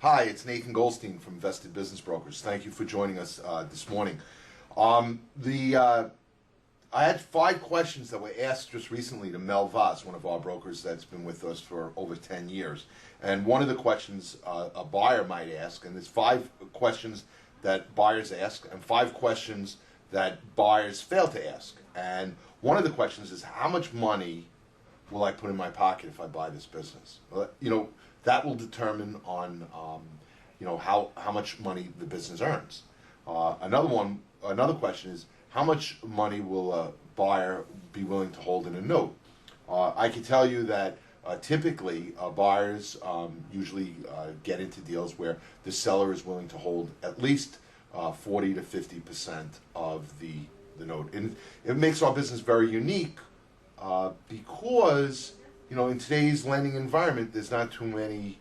Hi, it's Nathan Goldstein from Vested Business Brokers. Thank you for joining us this morning. I had 5 questions that were asked just recently to Mel Vaz, one of our brokers that's been with us for over 10 years. And one of the questions a buyer might ask, and there's 5 questions that buyers ask and 5 questions that buyers fail to ask. And one of the questions is, how much money will I put in my pocket if I buy this business? That will determine on how much money the business earns. Another question is, how much money will a buyer be willing to hold in a note? I can tell you that typically buyers usually get into deals where the seller is willing to hold at least 40 to 50% of the note. And it makes our business very unique because in today's lending environment, there's not too many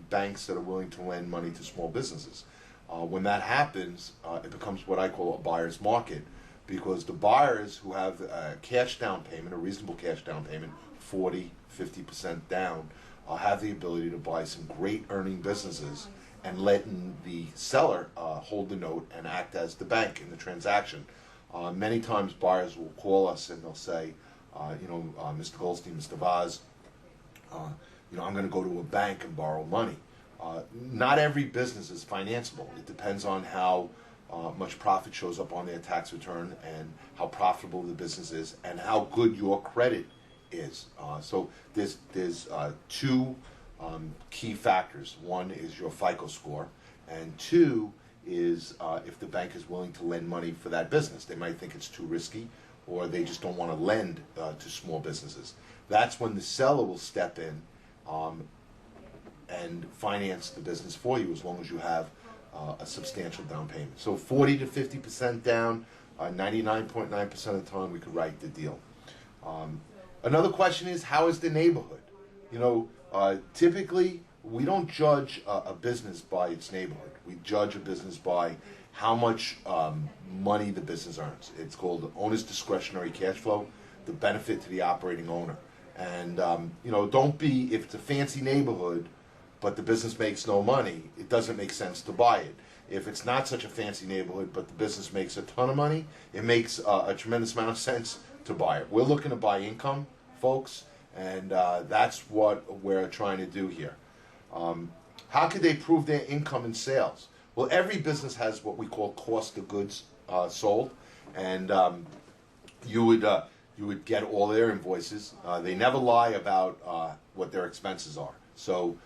banks that are willing to lend money to small businesses. When that happens, it becomes what I call a buyer's market, because the buyers who have a cash down payment, a reasonable cash down payment, 40, 50% down, have the ability to buy some great earning businesses and letting the seller hold the note and act as the bank in the transaction. Many times buyers will call us and they'll say, Mr. Goldstein, Mr. Vaz, I'm going to go to a bank and borrow money. Not every business is financeable. It depends on how much profit shows up on their tax return and how profitable the business is and how good your credit is. So there's 2 key factors. One is your FICO score, and 2 is if the bank is willing to lend money for that business. They might think it's too risky, or they just don't want to lend to small businesses. That's when the seller will step in and finance the business for you, as long as you have a substantial down payment. So 40 to 50% down, 99.9% of the time we could write the deal. Another question is, how is the neighborhood? Typically we don't judge a business by its neighborhood. We judge a business by how much money the business earns. It's called the owner's discretionary cash flow, the benefit to the operating owner. And don't be, if it's a fancy neighborhood but the business makes no money, it doesn't make sense to buy it. If it's not such a fancy neighborhood but the business makes a ton of money, it makes a tremendous amount of sense to buy it. We're looking to buy income, folks, and that's what we're trying to do here. How could they prove their income in sales? Well, every business has what we call cost of goods sold, and you would get all their invoices. They never lie about what their expenses are. So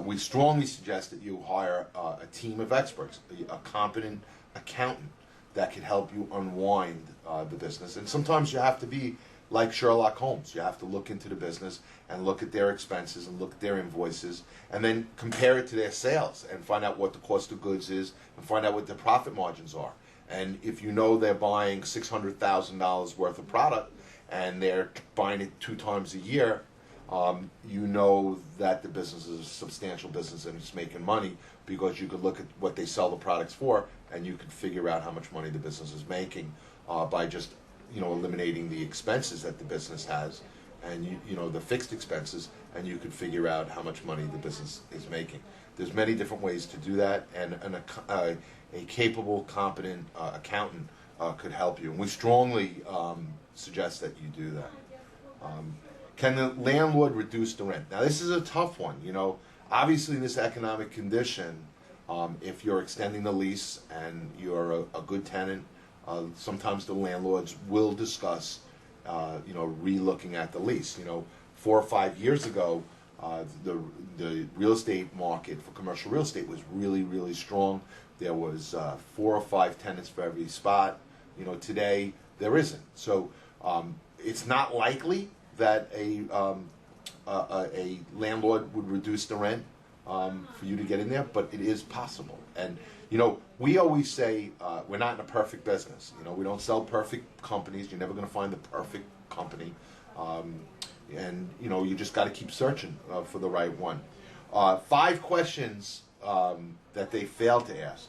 we strongly suggest that you hire a team of experts, a competent accountant that can help you unwind the business. And sometimes you have to be like Sherlock Holmes. You have to look into the business and look at their expenses and look at their invoices and then compare it to their sales and find out what the cost of goods is and find out what their profit margins are. And if you know they're buying $600,000 worth of product and they're buying it 2 times a year, you know that the business is a substantial business and it's making money, because you could look at what they sell the products for and you could figure out how much money the business is making by just eliminating the expenses that the business has and the fixed expenses, and you could figure out how much money the business is making. There's many different ways to do that, and a capable, competent accountant could help you. And we strongly suggest that you do that. Can the landlord reduce the rent? Now, this is a tough one. Obviously in this economic condition, if you're extending the lease and you're a good tenant, sometimes the landlords will discuss, re-looking at the lease. 4 or 5 years ago, the real estate market for commercial real estate was really, really strong. There was 4 or 5 tenants for every spot. Today there isn't. So it's not likely that a landlord would reduce the rent for you to get in there, but it is possible. And we always say we're not in a perfect business. We don't sell perfect companies. You're never going to find the perfect company, and you just got to keep searching for the right one. 5 questions that they fail to ask.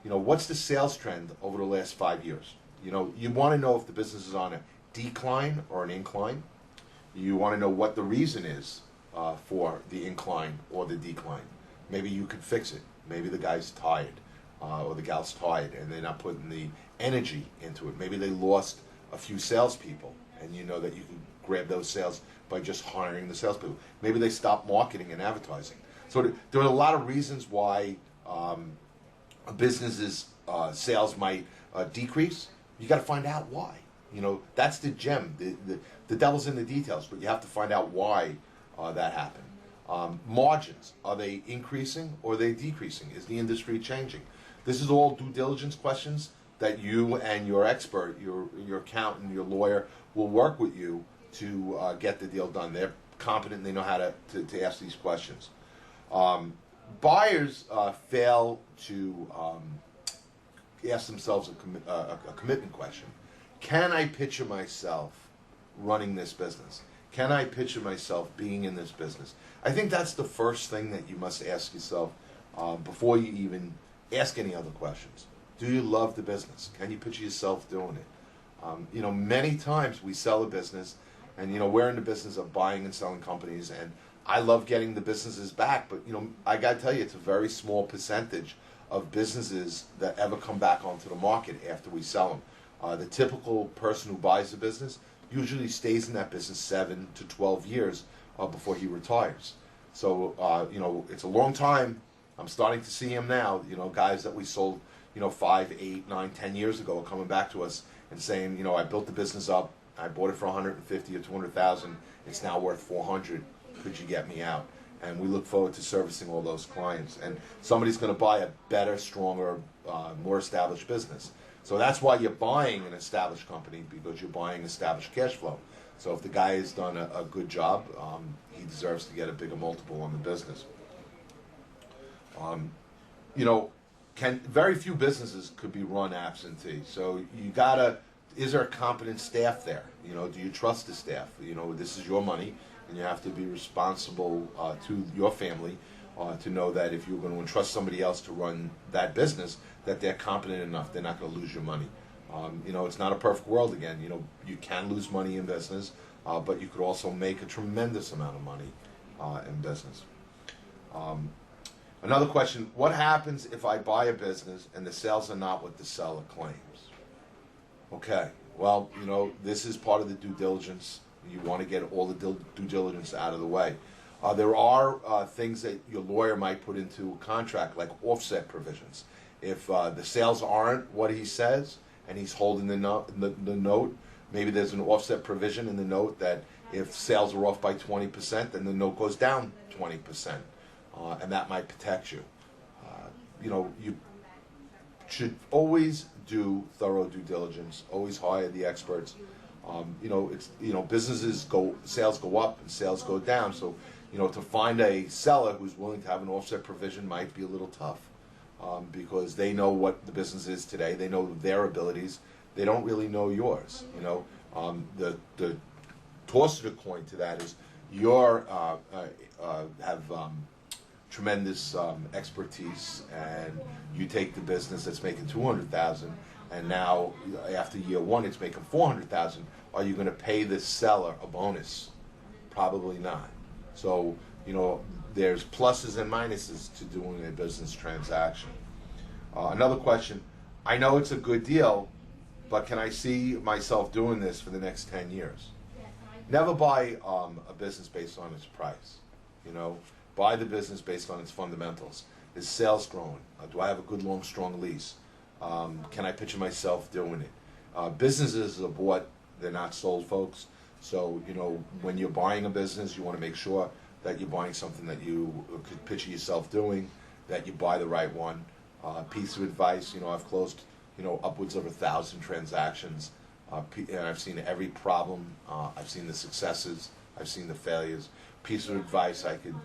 What's the sales trend over the last 5 years? You want to know if the business is on a decline or an incline. You want to know what the reason is for the incline or the decline. Maybe you could fix it. Maybe the guy's tired, or the gal's tired, and they're not putting the energy into it. Maybe they lost a few salespeople, and you know that you can grab those sales by just hiring the salespeople. Maybe they stop marketing and advertising. So there are a lot of reasons why a business's sales might decrease. You got to find out why. You know, that's the gem. The devil's in the details, but you have to find out why that happened. Margins, are they increasing or are they decreasing? Is the industry changing? This is all due diligence questions that you and your expert, your accountant, your lawyer, will work with you to get the deal done. They're competent and they know how to ask these questions. Buyers fail to ask themselves a commitment question. Can I picture myself running this business? Can I picture myself being in this business? I think that's the first thing that you must ask yourself before you even ask any other questions. Do you love the business? Can you picture yourself doing it? You know, many times we sell a business, and you know, we're in the business of buying and selling companies, and I love getting the businesses back, but you know, I gotta tell you, it's a very small percentage of businesses that ever come back onto the market after we sell them. The typical person who buys a business usually stays in that business 7 to 12 years before he retires. So, you know, it's a long time. I'm starting to see him now, you know, guys that we sold, you know, 5, 8, 9, 10 years ago are coming back to us and saying, you know, I built the business up, I bought it for 150 or 200,000, it's now worth 400. Could you get me out? And we look forward to servicing all those clients. And somebody's going to buy a better, stronger, more established business. So that's why you're buying an established company, because you're buying established cash flow. So if the guy has done a good job, he deserves to get a bigger multiple on the business. You know, very few businesses could be run absentee. So you gotta, is there a competent staff there? You know, do you trust the staff? You know, this is your money, and you have to be responsible to your family to know that if you're going to entrust somebody else to run that business, that they're competent enough, they're not going to lose your money. You know, it's not a perfect world again. You know, you can lose money in business, but you could also make a tremendous amount of money in business. Another question, what happens if I buy a business and the sales are not what the seller claims? Okay, well, you know, this is part of the due diligence. You want to get all the due diligence out of the way. There are things that your lawyer might put into a contract, like offset provisions. If the sales aren't what he says, and he's holding the note, maybe there's an offset provision in the note that if sales are off by 20%, then the note goes down 20%, and that might protect you. You know, you should always do thorough due diligence. Always hire the experts. You know, it's, you know, sales go up and sales go down. So, you know, to find a seller who's willing to have an offset provision might be a little tough, because they know what the business is today. They know their abilities. They don't really know yours. You know, the toss of the coin to that is you have tremendous expertise, and you take the business that's making 200,000, and now after year one it's making 400,000. Are you going to pay this seller a bonus? Probably not. So, you know, there's pluses and minuses to doing a business transaction. Another question, I know it's a good deal, but can I see myself doing this for the next 10 years? Never buy a business based on its price. You know, buy the business based on its fundamentals. Is sales growing? Do I have a good, long, strong lease? Can I picture myself doing it? Businesses are bought, they're not sold, folks. So, you know, when you're buying a business, you want to make sure that you're buying something that you could picture yourself doing, that you buy the right one. Piece of advice, you know, I've closed, you know, upwards of 1,000 transactions, and I've seen every problem. I've seen the successes. I've seen the failures. Piece of advice I could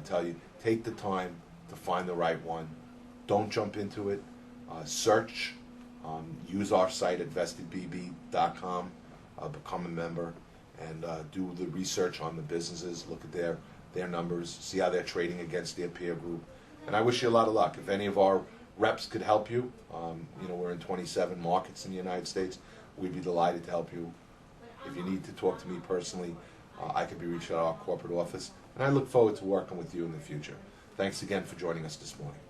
tell you, take the time to find the right one. Don't jump into it. Search. Use our site at vestedbb.com. Become a member and do the research on the businesses. Look at their numbers. See how they're trading against their peer group. And I wish you a lot of luck. If any of our reps could help you, you know, we're in 27 markets in the United States. We'd be delighted to help you. If you need to talk to me personally, I could be reached at our corporate office. And I look forward to working with you in the future. Thanks again for joining us this morning.